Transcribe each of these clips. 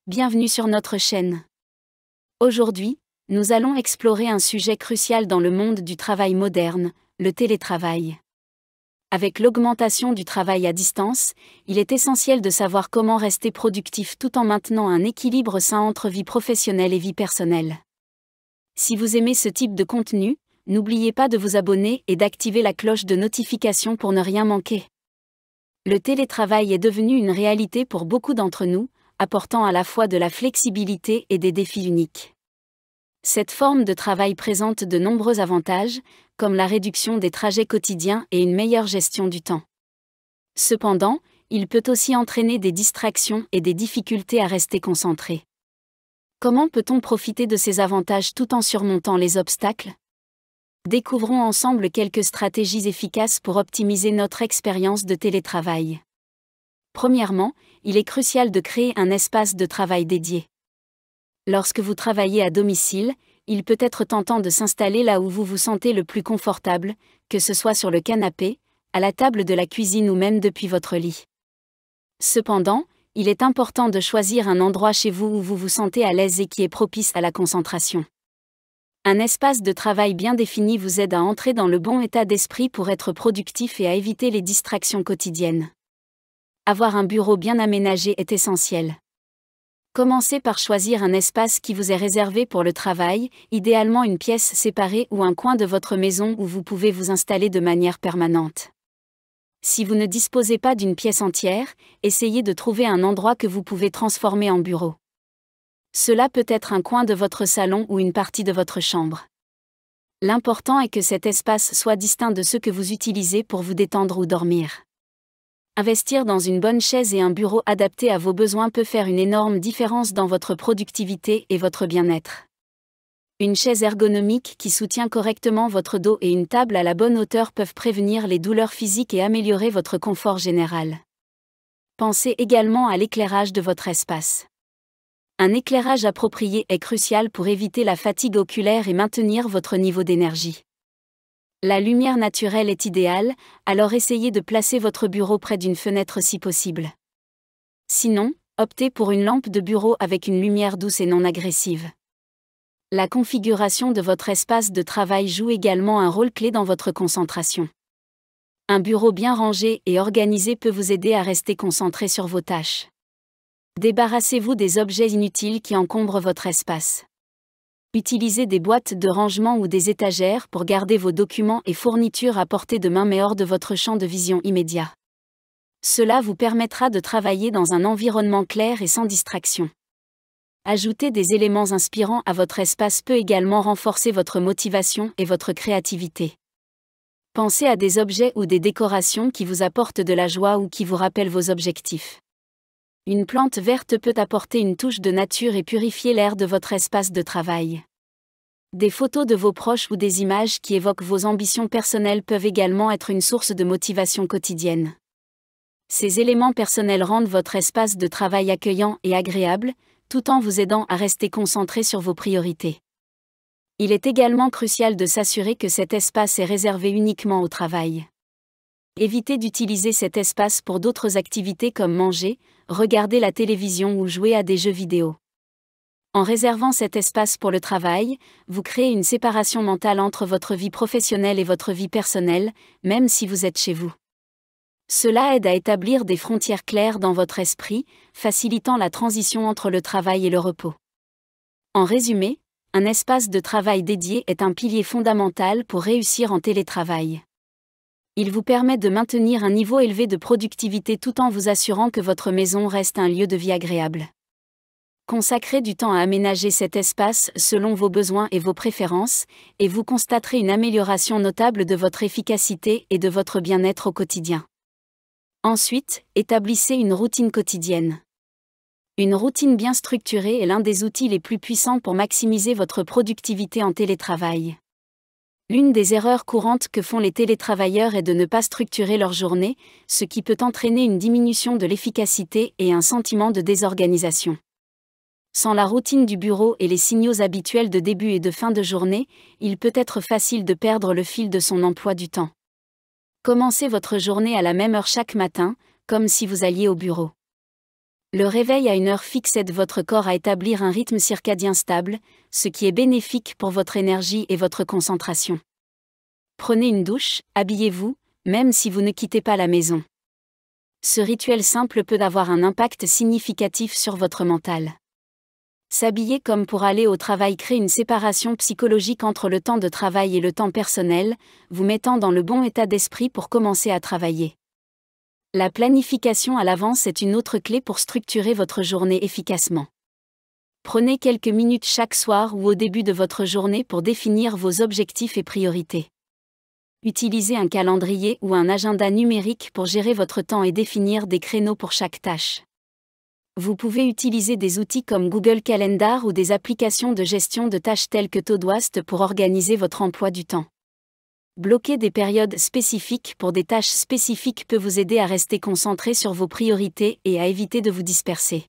Bienvenue sur notre chaîne. Aujourd'hui, nous allons explorer un sujet crucial dans le monde du travail moderne, le télétravail. Avec l'augmentation du travail à distance, il est essentiel de savoir comment rester productif tout en maintenant un équilibre sain entre vie professionnelle et vie personnelle. Si vous aimez ce type de contenu, n'oubliez pas de vous abonner et d'activer la cloche de notification pour ne rien manquer. Le télétravail est devenu une réalité pour beaucoup d'entre nous, apportant à la fois de la flexibilité et des défis uniques. Cette forme de travail présente de nombreux avantages, comme la réduction des trajets quotidiens et une meilleure gestion du temps. Cependant, il peut aussi entraîner des distractions et des difficultés à rester concentré. Comment peut-on profiter de ces avantages tout en surmontant les obstacles ? Découvrons ensemble quelques stratégies efficaces pour optimiser notre expérience de télétravail. Premièrement, il est crucial de créer un espace de travail dédié. Lorsque vous travaillez à domicile, il peut être tentant de s'installer là où vous vous sentez le plus confortable, que ce soit sur le canapé, à la table de la cuisine ou même depuis votre lit. Cependant, il est important de choisir un endroit chez vous où vous vous sentez à l'aise et qui est propice à la concentration. Un espace de travail bien défini vous aide à entrer dans le bon état d'esprit pour être productif et à éviter les distractions quotidiennes. Avoir un bureau bien aménagé est essentiel. Commencez par choisir un espace qui vous est réservé pour le travail, idéalement une pièce séparée ou un coin de votre maison où vous pouvez vous installer de manière permanente. Si vous ne disposez pas d'une pièce entière, essayez de trouver un endroit que vous pouvez transformer en bureau. Cela peut être un coin de votre salon ou une partie de votre chambre. L'important est que cet espace soit distinct de ceux que vous utilisez pour vous détendre ou dormir. Investir dans une bonne chaise et un bureau adapté à vos besoins peut faire une énorme différence dans votre productivité et votre bien-être. Une chaise ergonomique qui soutient correctement votre dos et une table à la bonne hauteur peuvent prévenir les douleurs physiques et améliorer votre confort général. Pensez également à l'éclairage de votre espace. Un éclairage approprié est crucial pour éviter la fatigue oculaire et maintenir votre niveau d'énergie. La lumière naturelle est idéale, alors essayez de placer votre bureau près d'une fenêtre si possible. Sinon, optez pour une lampe de bureau avec une lumière douce et non agressive. La configuration de votre espace de travail joue également un rôle clé dans votre concentration. Un bureau bien rangé et organisé peut vous aider à rester concentré sur vos tâches. Débarrassez-vous des objets inutiles qui encombrent votre espace. Utilisez des boîtes de rangement ou des étagères pour garder vos documents et fournitures à portée de main mais hors de votre champ de vision immédiat. Cela vous permettra de travailler dans un environnement clair et sans distraction. Ajouter des éléments inspirants à votre espace peut également renforcer votre motivation et votre créativité. Pensez à des objets ou des décorations qui vous apportent de la joie ou qui vous rappellent vos objectifs. Une plante verte peut apporter une touche de nature et purifier l'air de votre espace de travail. Des photos de vos proches ou des images qui évoquent vos ambitions personnelles peuvent également être une source de motivation quotidienne. Ces éléments personnels rendent votre espace de travail accueillant et agréable, tout en vous aidant à rester concentré sur vos priorités. Il est également crucial de s'assurer que cet espace est réservé uniquement au travail. Évitez d'utiliser cet espace pour d'autres activités comme manger, regarder la télévision ou jouer à des jeux vidéo. En réservant cet espace pour le travail, vous créez une séparation mentale entre votre vie professionnelle et votre vie personnelle, même si vous êtes chez vous. Cela aide à établir des frontières claires dans votre esprit, facilitant la transition entre le travail et le repos. En résumé, un espace de travail dédié est un pilier fondamental pour réussir en télétravail. Il vous permet de maintenir un niveau élevé de productivité tout en vous assurant que votre maison reste un lieu de vie agréable. Consacrez du temps à aménager cet espace selon vos besoins et vos préférences, et vous constaterez une amélioration notable de votre efficacité et de votre bien-être au quotidien. Ensuite, établissez une routine quotidienne. Une routine bien structurée est l'un des outils les plus puissants pour maximiser votre productivité en télétravail. L'une des erreurs courantes que font les télétravailleurs est de ne pas structurer leur journée, ce qui peut entraîner une diminution de l'efficacité et un sentiment de désorganisation. Sans la routine du bureau et les signaux habituels de début et de fin de journée, il peut être facile de perdre le fil de son emploi du temps. Commencez votre journée à la même heure chaque matin, comme si vous alliez au bureau. Le réveil à une heure fixe aide votre corps à établir un rythme circadien stable, ce qui est bénéfique pour votre énergie et votre concentration. Prenez une douche, habillez-vous, même si vous ne quittez pas la maison. Ce rituel simple peut avoir un impact significatif sur votre mental. S'habiller comme pour aller au travail crée une séparation psychologique entre le temps de travail et le temps personnel, vous mettant dans le bon état d'esprit pour commencer à travailler. La planification à l'avance est une autre clé pour structurer votre journée efficacement. Prenez quelques minutes chaque soir ou au début de votre journée pour définir vos objectifs et priorités. Utilisez un calendrier ou un agenda numérique pour gérer votre temps et définir des créneaux pour chaque tâche. Vous pouvez utiliser des outils comme Google Calendar ou des applications de gestion de tâches telles que Todoist pour organiser votre emploi du temps. Bloquer des périodes spécifiques pour des tâches spécifiques peut vous aider à rester concentré sur vos priorités et à éviter de vous disperser.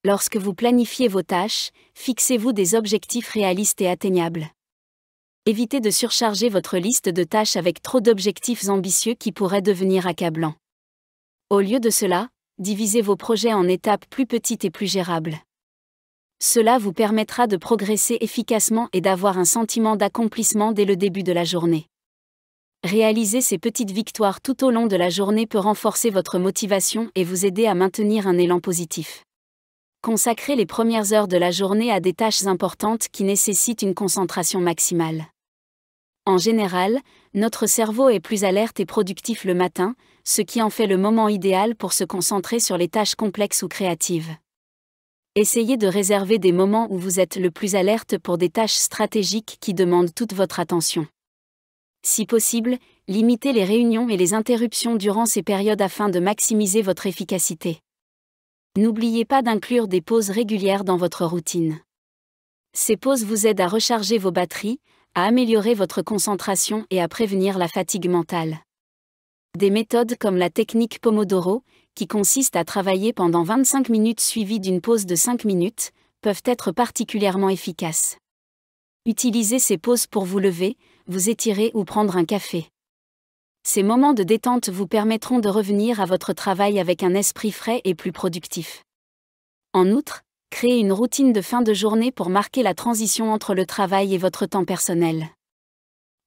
Lorsque vous planifiez vos tâches, fixez-vous des objectifs réalistes et atteignables. Évitez de surcharger votre liste de tâches avec trop d'objectifs ambitieux qui pourraient devenir accablants. Au lieu de cela, divisez vos projets en étapes plus petites et plus gérables. Cela vous permettra de progresser efficacement et d'avoir un sentiment d'accomplissement dès le début de la journée. Réaliser ces petites victoires tout au long de la journée peut renforcer votre motivation et vous aider à maintenir un élan positif. Consacrez les premières heures de la journée à des tâches importantes qui nécessitent une concentration maximale. En général, notre cerveau est plus alerte et productif le matin, ce qui en fait le moment idéal pour se concentrer sur les tâches complexes ou créatives. Essayez de réserver des moments où vous êtes le plus alerte pour des tâches stratégiques qui demandent toute votre attention. Si possible, limitez les réunions et les interruptions durant ces périodes afin de maximiser votre efficacité. N'oubliez pas d'inclure des pauses régulières dans votre routine. Ces pauses vous aident à recharger vos batteries, à améliorer votre concentration et à prévenir la fatigue mentale. Des méthodes comme la technique Pomodoro, qui consiste à travailler pendant 25 minutes suivies d'une pause de 5 minutes, peuvent être particulièrement efficaces. Utilisez ces pauses pour vous lever, vous étirer ou prendre un café. Ces moments de détente vous permettront de revenir à votre travail avec un esprit frais et plus productif. En outre, créez une routine de fin de journée pour marquer la transition entre le travail et votre temps personnel.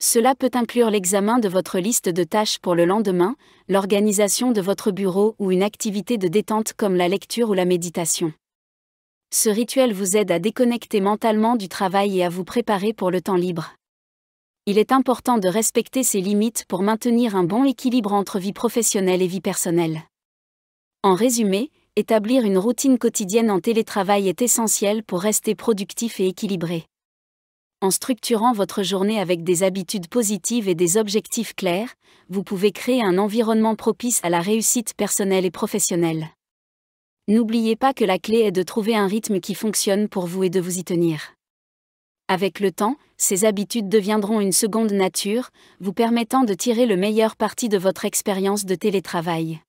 Cela peut inclure l'examen de votre liste de tâches pour le lendemain, l'organisation de votre bureau ou une activité de détente comme la lecture ou la méditation. Ce rituel vous aide à déconnecter mentalement du travail et à vous préparer pour le temps libre. Il est important de respecter ces limites pour maintenir un bon équilibre entre vie professionnelle et vie personnelle. En résumé, établir une routine quotidienne en télétravail est essentiel pour rester productif et équilibré. En structurant votre journée avec des habitudes positives et des objectifs clairs, vous pouvez créer un environnement propice à la réussite personnelle et professionnelle. N'oubliez pas que la clé est de trouver un rythme qui fonctionne pour vous et de vous y tenir. Avec le temps, ces habitudes deviendront une seconde nature, vous permettant de tirer le meilleur parti de votre expérience de télétravail.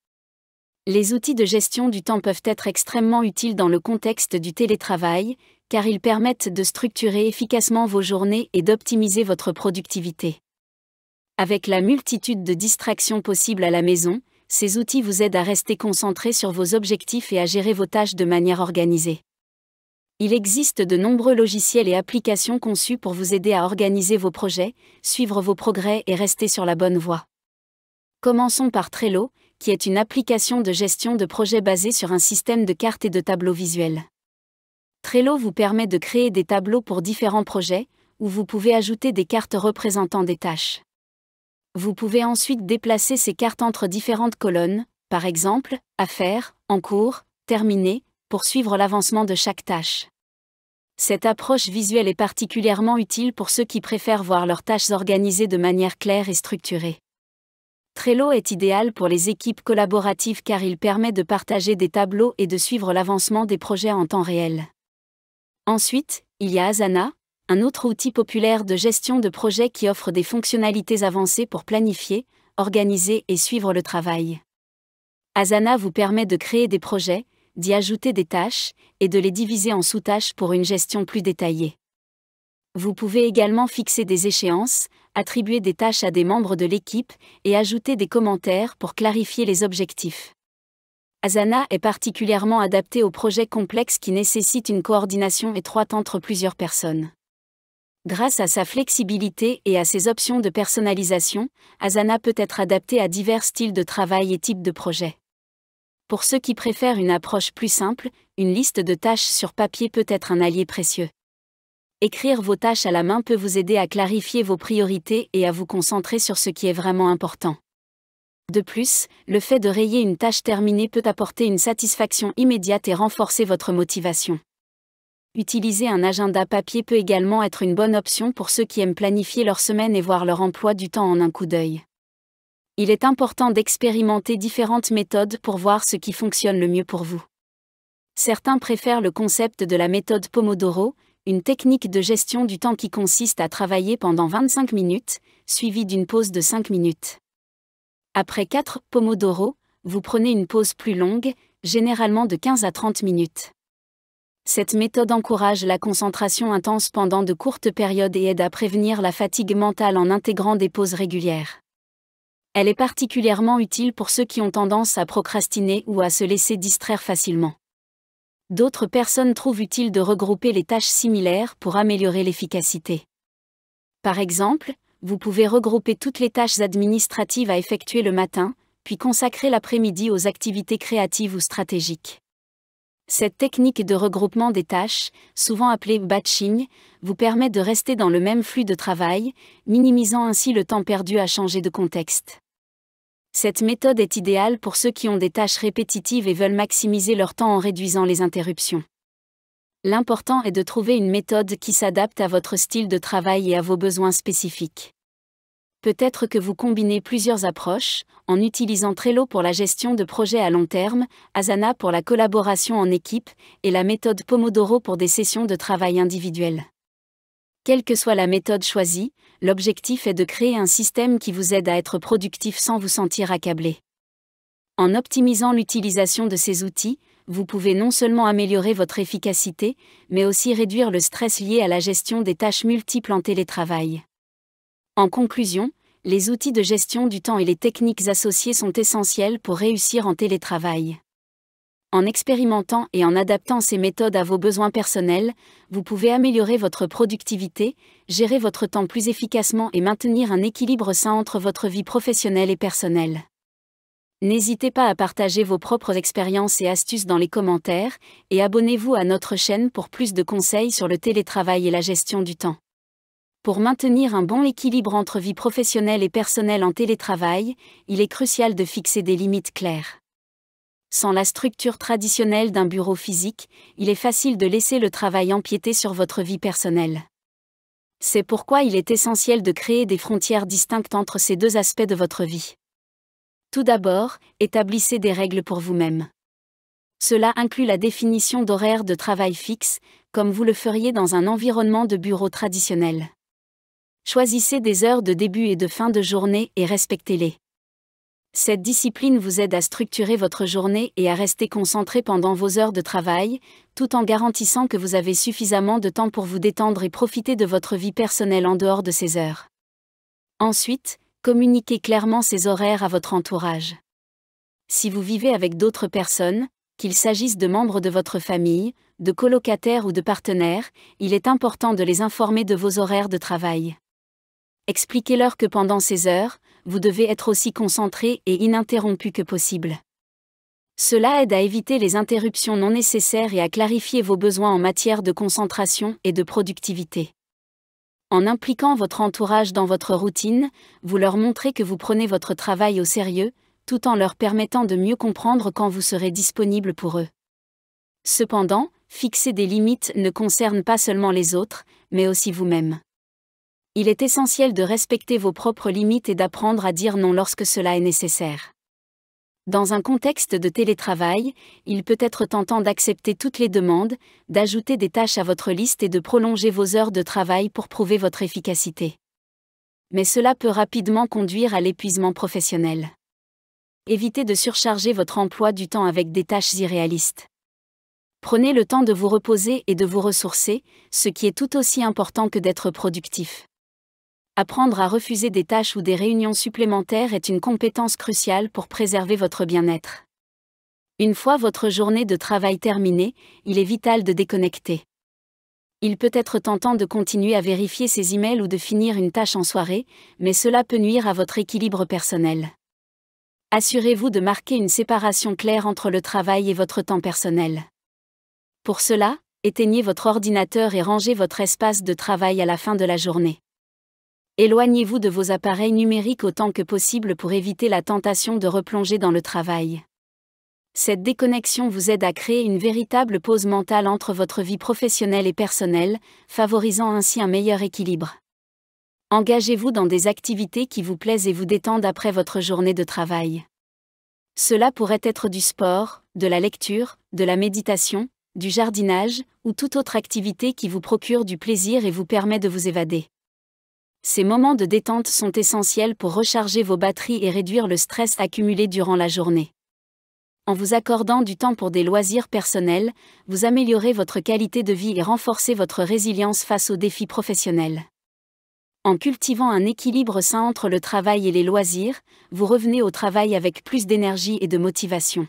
Les outils de gestion du temps peuvent être extrêmement utiles dans le contexte du télétravail, car ils permettent de structurer efficacement vos journées et d'optimiser votre productivité. Avec la multitude de distractions possibles à la maison, ces outils vous aident à rester concentré sur vos objectifs et à gérer vos tâches de manière organisée. Il existe de nombreux logiciels et applications conçus pour vous aider à organiser vos projets, suivre vos progrès et rester sur la bonne voie. Commençons par Trello, qui est une application de gestion de projets basée sur un système de cartes et de tableaux visuels. Trello vous permet de créer des tableaux pour différents projets, où vous pouvez ajouter des cartes représentant des tâches. Vous pouvez ensuite déplacer ces cartes entre différentes colonnes, par exemple, à faire, en cours, terminé, pour suivre l'avancement de chaque tâche. Cette approche visuelle est particulièrement utile pour ceux qui préfèrent voir leurs tâches organisées de manière claire et structurée. Trello est idéal pour les équipes collaboratives car il permet de partager des tableaux et de suivre l'avancement des projets en temps réel. Ensuite, il y a Asana, un autre outil populaire de gestion de projets qui offre des fonctionnalités avancées pour planifier, organiser et suivre le travail. Asana vous permet de créer des projets, d'y ajouter des tâches, et de les diviser en sous-tâches pour une gestion plus détaillée. Vous pouvez également fixer des échéances, attribuer des tâches à des membres de l'équipe, et ajouter des commentaires pour clarifier les objectifs. Asana est particulièrement adapté aux projets complexes qui nécessitent une coordination étroite entre plusieurs personnes. Grâce à sa flexibilité et à ses options de personnalisation, Asana peut être adapté à divers styles de travail et types de projets. Pour ceux qui préfèrent une approche plus simple, une liste de tâches sur papier peut être un allié précieux. Écrire vos tâches à la main peut vous aider à clarifier vos priorités et à vous concentrer sur ce qui est vraiment important. De plus, le fait de rayer une tâche terminée peut apporter une satisfaction immédiate et renforcer votre motivation. Utiliser un agenda papier peut également être une bonne option pour ceux qui aiment planifier leur semaine et voir leur emploi du temps en un coup d'œil. Il est important d'expérimenter différentes méthodes pour voir ce qui fonctionne le mieux pour vous. Certains préfèrent le concept de la méthode Pomodoro, une technique de gestion du temps qui consiste à travailler pendant 25 minutes, suivie d'une pause de 5 minutes. Après 4 Pomodoro, vous prenez une pause plus longue, généralement de 15 à 30 minutes. Cette méthode encourage la concentration intense pendant de courtes périodes et aide à prévenir la fatigue mentale en intégrant des pauses régulières. Elle est particulièrement utile pour ceux qui ont tendance à procrastiner ou à se laisser distraire facilement. D'autres personnes trouvent utile de regrouper les tâches similaires pour améliorer l'efficacité. Par exemple, vous pouvez regrouper toutes les tâches administratives à effectuer le matin, puis consacrer l'après-midi aux activités créatives ou stratégiques. Cette technique de regroupement des tâches, souvent appelée batching, vous permet de rester dans le même flux de travail, minimisant ainsi le temps perdu à changer de contexte. Cette méthode est idéale pour ceux qui ont des tâches répétitives et veulent maximiser leur temps en réduisant les interruptions. L'important est de trouver une méthode qui s'adapte à votre style de travail et à vos besoins spécifiques. Peut-être que vous combinez plusieurs approches, en utilisant Trello pour la gestion de projets à long terme, Asana pour la collaboration en équipe, et la méthode Pomodoro pour des sessions de travail individuelles. Quelle que soit la méthode choisie, l'objectif est de créer un système qui vous aide à être productif sans vous sentir accablé. En optimisant l'utilisation de ces outils, vous pouvez non seulement améliorer votre efficacité, mais aussi réduire le stress lié à la gestion des tâches multiples en télétravail. En conclusion, les outils de gestion du temps et les techniques associées sont essentiels pour réussir en télétravail. En expérimentant et en adaptant ces méthodes à vos besoins personnels, vous pouvez améliorer votre productivité, gérer votre temps plus efficacement et maintenir un équilibre sain entre votre vie professionnelle et personnelle. N'hésitez pas à partager vos propres expériences et astuces dans les commentaires, et abonnez-vous à notre chaîne pour plus de conseils sur le télétravail et la gestion du temps. Pour maintenir un bon équilibre entre vie professionnelle et personnelle en télétravail, il est crucial de fixer des limites claires. Sans la structure traditionnelle d'un bureau physique, il est facile de laisser le travail empiéter sur votre vie personnelle. C'est pourquoi il est essentiel de créer des frontières distinctes entre ces deux aspects de votre vie. Tout d'abord, établissez des règles pour vous-même. Cela inclut la définition d'horaires de travail fixes, comme vous le feriez dans un environnement de bureau traditionnel. Choisissez des heures de début et de fin de journée et respectez-les. Cette discipline vous aide à structurer votre journée et à rester concentré pendant vos heures de travail, tout en garantissant que vous avez suffisamment de temps pour vous détendre et profiter de votre vie personnelle en dehors de ces heures. Ensuite, communiquez clairement ces horaires à votre entourage. Si vous vivez avec d'autres personnes, qu'il s'agisse de membres de votre famille, de colocataires ou de partenaires, il est important de les informer de vos horaires de travail. Expliquez-leur que pendant ces heures, vous devez être aussi concentré et ininterrompu que possible. Cela aide à éviter les interruptions non nécessaires et à clarifier vos besoins en matière de concentration et de productivité. En impliquant votre entourage dans votre routine, vous leur montrez que vous prenez votre travail au sérieux, tout en leur permettant de mieux comprendre quand vous serez disponible pour eux. Cependant, fixer des limites ne concerne pas seulement les autres, mais aussi vous-même. Il est essentiel de respecter vos propres limites et d'apprendre à dire non lorsque cela est nécessaire. Dans un contexte de télétravail, il peut être tentant d'accepter toutes les demandes, d'ajouter des tâches à votre liste et de prolonger vos heures de travail pour prouver votre efficacité. Mais cela peut rapidement conduire à l'épuisement professionnel. Évitez de surcharger votre emploi du temps avec des tâches irréalistes. Prenez le temps de vous reposer et de vous ressourcer, ce qui est tout aussi important que d'être productif. Apprendre à refuser des tâches ou des réunions supplémentaires est une compétence cruciale pour préserver votre bien-être. Une fois votre journée de travail terminée, il est vital de déconnecter. Il peut être tentant de continuer à vérifier ses emails ou de finir une tâche en soirée, mais cela peut nuire à votre équilibre personnel. Assurez-vous de marquer une séparation claire entre le travail et votre temps personnel. Pour cela, éteignez votre ordinateur et rangez votre espace de travail à la fin de la journée. Éloignez-vous de vos appareils numériques autant que possible pour éviter la tentation de replonger dans le travail. Cette déconnexion vous aide à créer une véritable pause mentale entre votre vie professionnelle et personnelle, favorisant ainsi un meilleur équilibre. Engagez-vous dans des activités qui vous plaisent et vous détendent après votre journée de travail. Cela pourrait être du sport, de la lecture, de la méditation, du jardinage, ou toute autre activité qui vous procure du plaisir et vous permet de vous évader. Ces moments de détente sont essentiels pour recharger vos batteries et réduire le stress accumulé durant la journée. En vous accordant du temps pour des loisirs personnels, vous améliorez votre qualité de vie et renforcez votre résilience face aux défis professionnels. En cultivant un équilibre sain entre le travail et les loisirs, vous revenez au travail avec plus d'énergie et de motivation.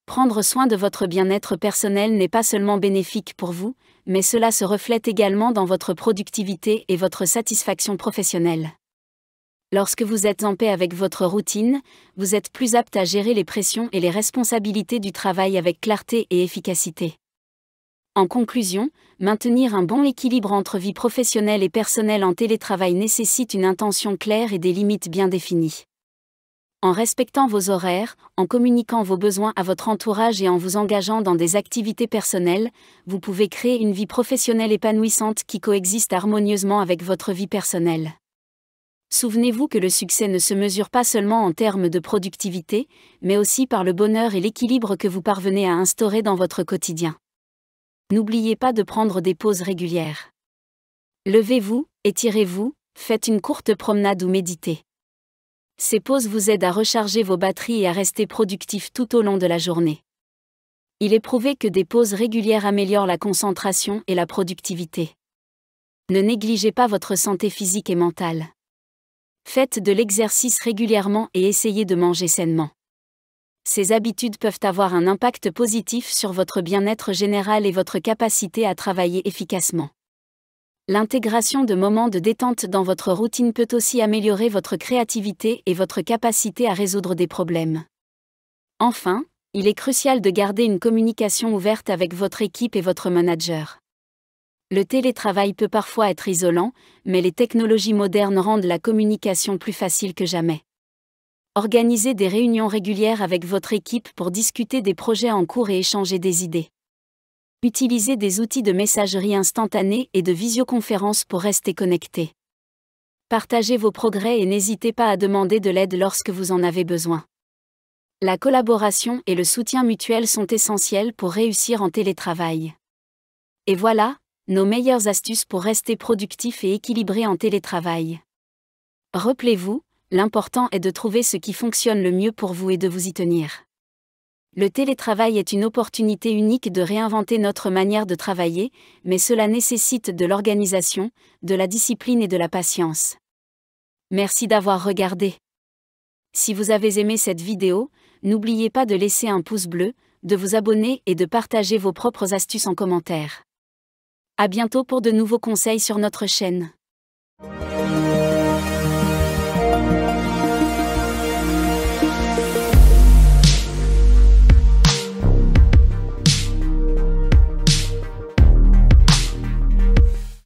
Prendre soin de votre bien-être personnel n'est pas seulement bénéfique pour vous, mais cela se reflète également dans votre productivité et votre satisfaction professionnelle. Lorsque vous êtes en paix avec votre routine, vous êtes plus apte à gérer les pressions et les responsabilités du travail avec clarté et efficacité. En conclusion, maintenir un bon équilibre entre vie professionnelle et personnelle en télétravail nécessite une intention claire et des limites bien définies. En respectant vos horaires, en communiquant vos besoins à votre entourage et en vous engageant dans des activités personnelles, vous pouvez créer une vie professionnelle épanouissante qui coexiste harmonieusement avec votre vie personnelle. Souvenez-vous que le succès ne se mesure pas seulement en termes de productivité, mais aussi par le bonheur et l'équilibre que vous parvenez à instaurer dans votre quotidien. N'oubliez pas de prendre des pauses régulières. Levez-vous, étirez-vous, faites une courte promenade ou méditez. Ces pauses vous aident à recharger vos batteries et à rester productif tout au long de la journée. Il est prouvé que des pauses régulières améliorent la concentration et la productivité. Ne négligez pas votre santé physique et mentale. Faites de l'exercice régulièrement et essayez de manger sainement. Ces habitudes peuvent avoir un impact positif sur votre bien-être général et votre capacité à travailler efficacement. L'intégration de moments de détente dans votre routine peut aussi améliorer votre créativité et votre capacité à résoudre des problèmes. Enfin, il est crucial de garder une communication ouverte avec votre équipe et votre manager. Le télétravail peut parfois être isolant, mais les technologies modernes rendent la communication plus facile que jamais. Organisez des réunions régulières avec votre équipe pour discuter des projets en cours et échanger des idées. Utilisez des outils de messagerie instantanée et de visioconférence pour rester connecté. Partagez vos progrès et n'hésitez pas à demander de l'aide lorsque vous en avez besoin. La collaboration et le soutien mutuel sont essentiels pour réussir en télétravail. Et voilà, nos meilleures astuces pour rester productif et équilibré en télétravail. Rappelez-vous, l'important est de trouver ce qui fonctionne le mieux pour vous et de vous y tenir. Le télétravail est une opportunité unique de réinventer notre manière de travailler, mais cela nécessite de l'organisation, de la discipline et de la patience. Merci d'avoir regardé. Si vous avez aimé cette vidéo, n'oubliez pas de laisser un pouce bleu, de vous abonner et de partager vos propres astuces en commentaire. À bientôt pour de nouveaux conseils sur notre chaîne.